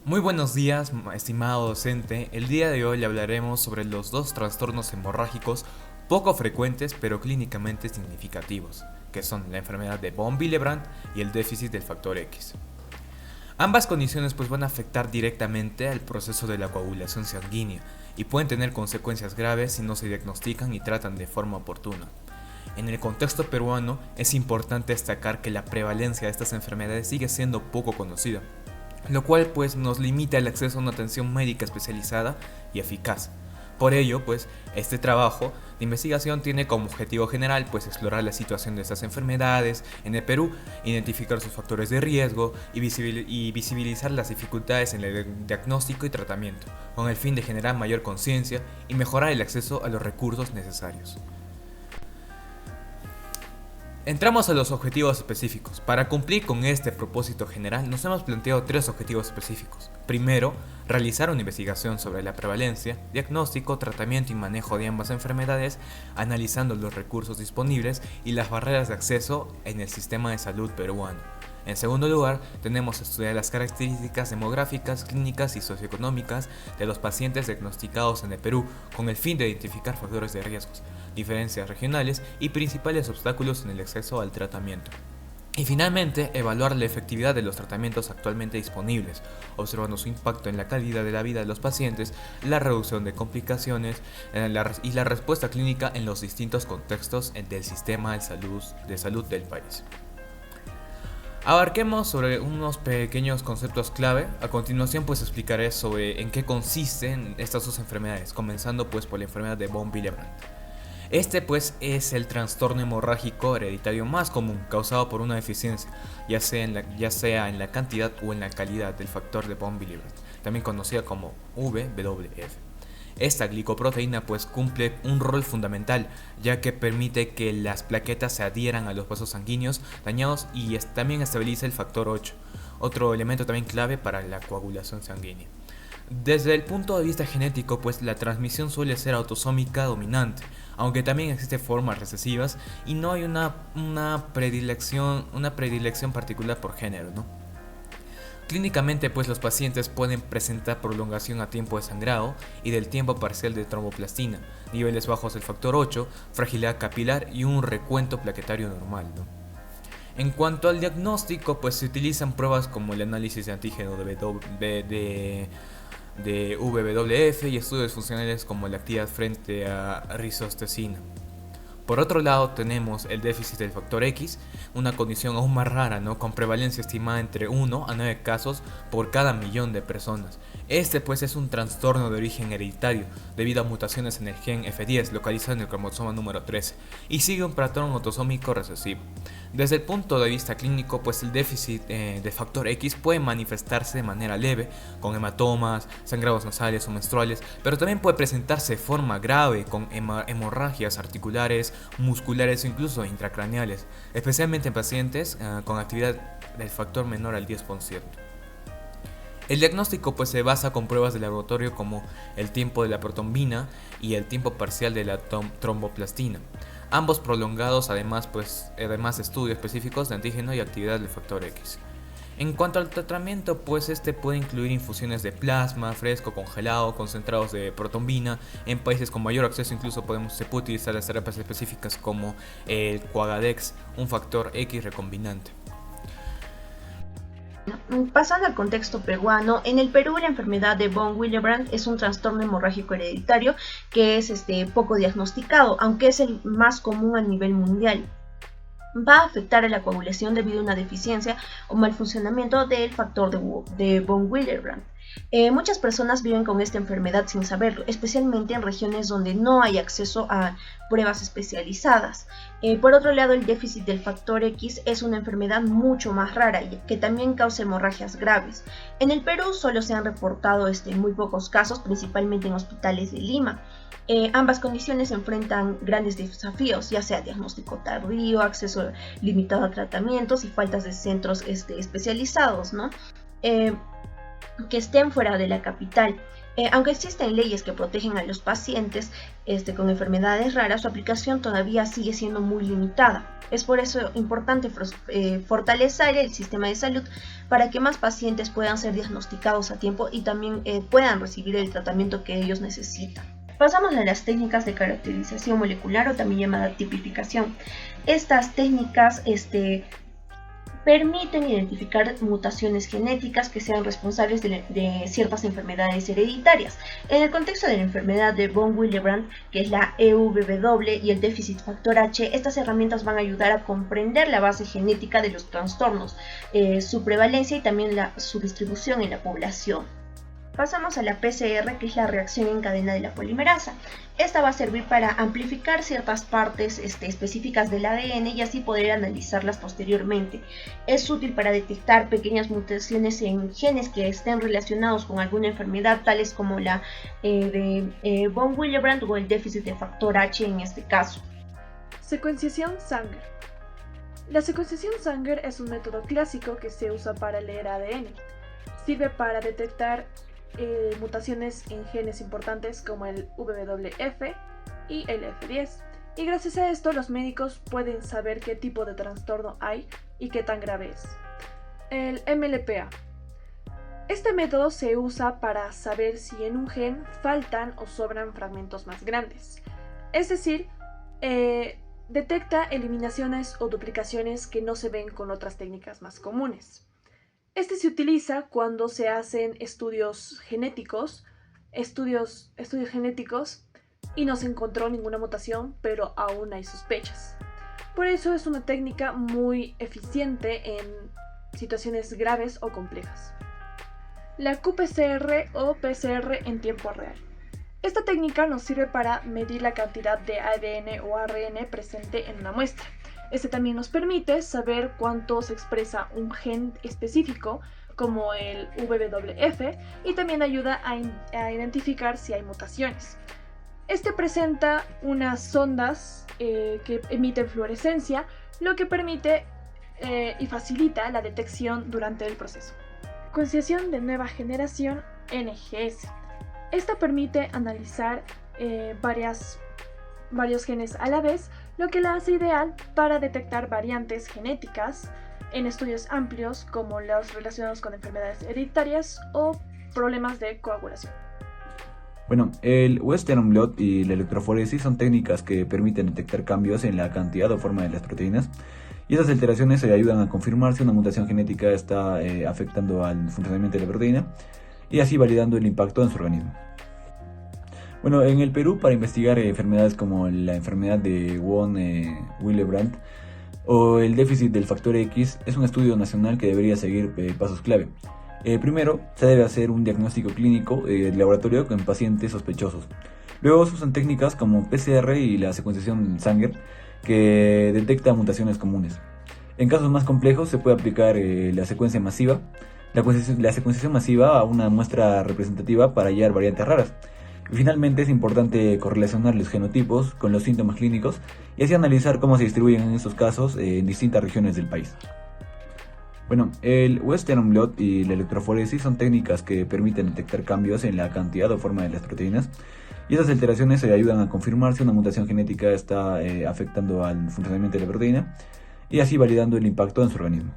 Muy buenos días, estimado docente. El día de hoy le hablaremos sobre los dos trastornos hemorrágicos poco frecuentes pero clínicamente significativos, que son la enfermedad de von Willebrand y el déficit del factor X. Ambas condiciones van a afectar directamente al proceso de la coagulación sanguínea y pueden tener consecuencias graves si no se diagnostican y tratan de forma oportuna. En el contexto peruano es importante destacar que la prevalencia de estas enfermedades sigue siendo poco conocida, lo cual nos limita el acceso a una atención médica especializada y eficaz. Por ello, este trabajo de investigación tiene como objetivo general explorar la situación de estas enfermedades en el Perú, identificar sus factores de riesgo y visibilizar las dificultades en el diagnóstico y tratamiento, con el fin de generar mayor conciencia y mejorar el acceso a los recursos necesarios. Entramos a los objetivos específicos. Para cumplir con este propósito general nos hemos planteado tres objetivos específicos. Primero, realizar una investigación sobre la prevalencia, diagnóstico, tratamiento y manejo de ambas enfermedades, analizando los recursos disponibles y las barreras de acceso en el sistema de salud peruano. En segundo lugar, tenemos que estudiar las características demográficas, clínicas y socioeconómicas de los pacientes diagnosticados en el Perú, con el fin de identificar factores de riesgos, diferencias regionales y principales obstáculos en el acceso al tratamiento. Y finalmente, evaluar la efectividad de los tratamientos actualmente disponibles, observando su impacto en la calidad de la vida de los pacientes, la reducción de complicaciones y la respuesta clínica en los distintos contextos del sistema de salud del país. Abarquemos sobre unos pequeños conceptos clave. A continuación explicaré sobre en qué consisten estas dos enfermedades, comenzando por la enfermedad de von Willebrand. Este es el trastorno hemorrágico hereditario más común, causado por una deficiencia, ya sea en la cantidad o en la calidad del factor de von Willebrand, también conocida como VWF. Esta glicoproteína cumple un rol fundamental, ya que permite que las plaquetas se adhieran a los vasos sanguíneos dañados y también estabiliza el factor 8, otro elemento también clave para la coagulación sanguínea. Desde el punto de vista genético, la transmisión suele ser autosómica dominante, aunque también existen formas recesivas y no hay una predilección particular por género, ¿no? Clínicamente, los pacientes pueden presentar prolongación a tiempo de sangrado y del tiempo parcial de tromboplastina, niveles bajos del factor 8, fragilidad capilar y un recuento plaquetario normal, ¿no? En cuanto al diagnóstico, se utilizan pruebas como el análisis de antígeno de VWF y estudios funcionales como la actividad frente a rizostesina. Por otro lado, tenemos el déficit del factor X, una condición aún más rara, ¿no? Con prevalencia estimada entre 1 a 9 casos por cada millón de personas. Este es un trastorno de origen hereditario debido a mutaciones en el gen F10 localizado en el cromosoma número 13 y sigue un patrón autosómico recesivo. Desde el punto de vista clínico, el déficit de factor X puede manifestarse de manera leve, con hematomas, sangrados nasales o menstruales, pero también puede presentarse de forma grave con hemorragias articulares, musculares o incluso intracraneales, especialmente en pacientes con actividad del factor menor al 10%. El diagnóstico se basa con pruebas de laboratorio como el tiempo de la protombina y el tiempo parcial de la tromboplastina, ambos prolongados además de estudios específicos de antígeno y actividad del factor X. En cuanto al tratamiento, este puede incluir infusiones de plasma, fresco, congelado, concentrados de protombina. En países con mayor acceso incluso se puede utilizar las terapias específicas como el Quagadex, un factor X recombinante. Pasando al contexto peruano, en el Perú la enfermedad de von Willebrand es un trastorno hemorrágico hereditario que es poco diagnosticado, aunque es el más común a nivel mundial. Va a afectar a la coagulación debido a una deficiencia o mal funcionamiento del factor de von Willebrand. Muchas personas viven con esta enfermedad sin saberlo, especialmente en regiones donde no hay acceso a pruebas especializadas. Por otro lado, el déficit del factor X es una enfermedad mucho más rara y que también causa hemorragias graves. En el Perú solo se han reportado muy pocos casos, principalmente en hospitales de Lima. Ambas condiciones enfrentan grandes desafíos, ya sea diagnóstico tardío, acceso limitado a tratamientos y faltas de centros especializados, ¿no? Que estén fuera de la capital. Aunque existen leyes que protegen a los pacientes con enfermedades raras, su aplicación todavía sigue siendo muy limitada. Es por eso importante fortalecer el sistema de salud para que más pacientes puedan ser diagnosticados a tiempo y también puedan recibir el tratamiento que ellos necesitan. Pasamos a las técnicas de caracterización molecular, o también llamada tipificación. Estas técnicas permiten identificar mutaciones genéticas que sean responsables de ciertas enfermedades hereditarias. En el contexto de la enfermedad de von Willebrand, que es la EUVW y el déficit factor H, estas herramientas van a ayudar a comprender la base genética de los trastornos, su prevalencia y también su distribución en la población. Pasamos a la PCR, que es la reacción en cadena de la polimerasa. Esta va a servir para amplificar ciertas partes específicas del ADN y así poder analizarlas posteriormente. Es útil para detectar pequeñas mutaciones en genes que estén relacionados con alguna enfermedad, tales como la de von Willebrand o el déficit de factor H en este caso. Secuenciación Sanger. La secuenciación Sanger es un método clásico que se usa para leer ADN. Sirve para detectar mutaciones en genes importantes como el WWF y el F10, y gracias a esto los médicos pueden saber qué tipo de trastorno hay y qué tan grave es. El MLPA. Este método se usa para saber si en un gen faltan o sobran fragmentos más grandes, es decir, detecta eliminaciones o duplicaciones que no se ven con otras técnicas más comunes. Este se utiliza cuando se hacen estudios genéticos y no se encontró ninguna mutación, pero aún hay sospechas. Por eso es una técnica muy eficiente en situaciones graves o complejas. La qPCR o PCR en tiempo real. Esta técnica nos sirve para medir la cantidad de ADN o ARN presente en una muestra. Este también nos permite saber cuánto se expresa un gen específico, como el WWF, y también ayuda a identificar si hay mutaciones. Este presenta unas ondas que emiten fluorescencia, lo que permite y facilita la detección durante el proceso. Secuenciación de nueva generación NGS. Esta permite analizar varios genes a la vez, lo que la hace ideal para detectar variantes genéticas en estudios amplios como los relacionados con enfermedades hereditarias o problemas de coagulación. Bueno, el Western blot y la electroforesis son técnicas que permiten detectar cambios en la cantidad o forma de las proteínas, y esas alteraciones ayudan a confirmar si una mutación genética está afectando al funcionamiento de la proteína y así validando el impacto en su organismo. Bueno, en el Perú, para investigar enfermedades como la enfermedad de von Willebrand o el déficit del factor X, es un estudio nacional que debería seguir pasos clave. Primero, se debe hacer un diagnóstico clínico de laboratorio en pacientes sospechosos. Luego se usan técnicas como PCR y la secuenciación Sanger, que detecta mutaciones comunes. En casos más complejos se puede aplicar la secuencia masiva, la secuenciación masiva a una muestra representativa para hallar variantes raras. Y finalmente es importante correlacionar los genotipos con los síntomas clínicos y así analizar cómo se distribuyen en estos casos en distintas regiones del país. Bueno, el Western blot y la electroforesis son técnicas que permiten detectar cambios en la cantidad o forma de las proteínas, y esas alteraciones ayudan a confirmar si una mutación genética está afectando al funcionamiento de la proteína y así validando el impacto en su organismo.